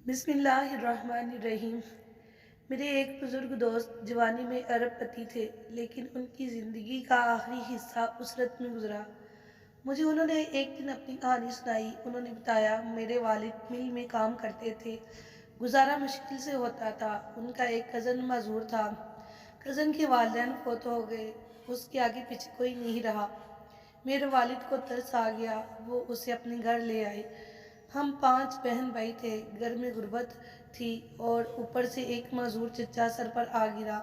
बिस्मिल्लाहिर्रहमानिर्रहीम। मेरे एक बुज़ुर्ग दोस्त जवानी में अरब पति थे, लेकिन उनकी ज़िंदगी का आखिरी हिस्सा उसरत में गुजरा। मुझे उन्होंने एक दिन अपनी कहानी सुनाई। उन्होंने बताया, मेरे वालिद मिल में काम करते थे, गुजारा मुश्किल से होता था। उनका एक कज़न मजदूर था। कज़न के वालिदैन फौत हो गए, उसके आगे पीछे कोई नहीं रहा। मेरे वालिद को तरस आ गया, वो उसे अपने घर ले आए। हम 5 बहन भाई थे। घर में गुर्बत थी और ऊपर से एक मजदूर चचा सर पर आ गिरा।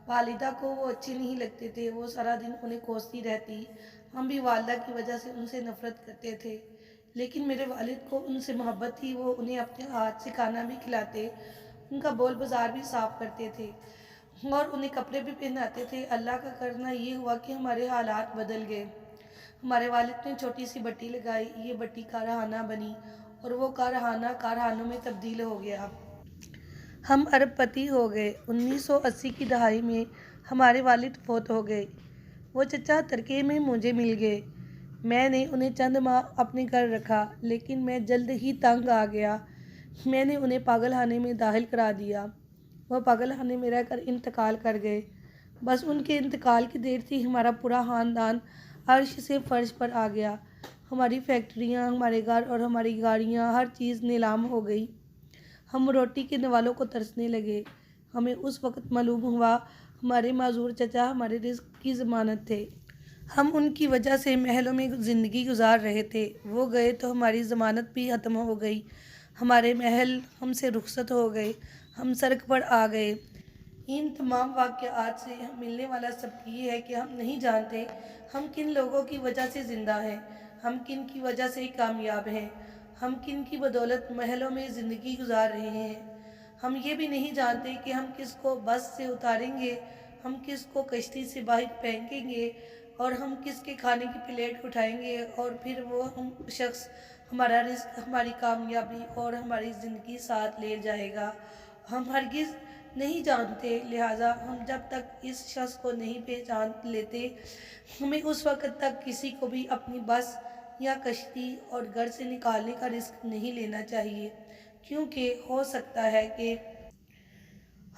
वालिदा को वो अच्छे नहीं लगते थे, वो सारा दिन उन्हें कोसती रहती। हम भी वालिदा की वजह से उनसे नफरत करते थे, लेकिन मेरे वालिद को उनसे मोहब्बत थी। वो उन्हें अपने हाथ से खाना भी खिलाते, उनका बोल बाजार भी साफ करते थे और उन्हें कपड़े भी पहनाते थे। अल्लाह का करना ये हुआ कि हमारे हालात बदल गए। हमारे वालिद ने छोटी सी भट्टी लगाई। ये भट्टी कारखाना बनी और वो कारखाना कारखानों में तब्दील हो गया। हम अरबपति हो गए। 1980 की दहाई में हमारे वालिद फौत हो गए। वो चचा तरके में मुझे मिल गए। मैंने उन्हें चंद माह अपने घर रखा, लेकिन मैं जल्द ही तंग आ गया। मैंने उन्हें पागलखाने में दाखिल करा दिया। वह पागलखाने में रहकर इंतकाल कर गए। बस उनके इंतकाल की देर थी, हमारा पूरा ख़ानदान अर्श से फर्श पर आ गया। हमारी फैक्ट्रियाँ, हमारे घर और हमारी गाड़ियाँ, हर चीज़ नीलाम हो गई। हम रोटी के नवालों को तरसने लगे। हमें उस वक़्त मालूम हुआ, हमारे माजूर चचा हमारे रिज़्क़ की ज़मानत थे। हम उनकी वजह से महलों में ज़िंदगी गुजार रहे थे। वो गए तो हमारी ज़मानत भी ख़त्म हो गई। हमारे महल हमसे रुखसत हो गए। हम सड़क पर आ गए। इन तमाम वाक़यात से मिलने वाला सबक ये है कि हम नहीं जानते हम किन लोगों की वजह से ज़िंदा हैं, हम किन की वजह से कामयाब हैं, हम किन की बदौलत महलों में ज़िंदगी गुजार रहे हैं। हम ये भी नहीं जानते कि हम किस को बस से उतारेंगे, हम किस को कश्ती से बाहर फेंकेंगे और हम किसके खाने की प्लेट उठाएंगे और फिर वो हम शख्स हमारा रिस्क, हमारी कामयाबी और हमारी ज़िंदगी साथ ले जाएगा। हम हरगिज़ नहीं जानते, लिहाजा हम जब तक इस शख्स को नहीं पहचान लेते, हमें उस वक़्त तक किसी को भी अपनी बस या कश्ती और घर से निकालने का रिस्क नहीं लेना चाहिए, क्योंकि हो सकता है कि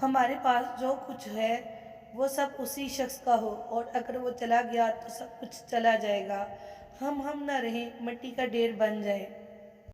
हमारे पास जो कुछ है वो सब उसी शख्स का हो, और अगर वो चला गया तो सब कुछ चला जाएगा। हम ना रहें, मिट्टी का ढेर बन जाए।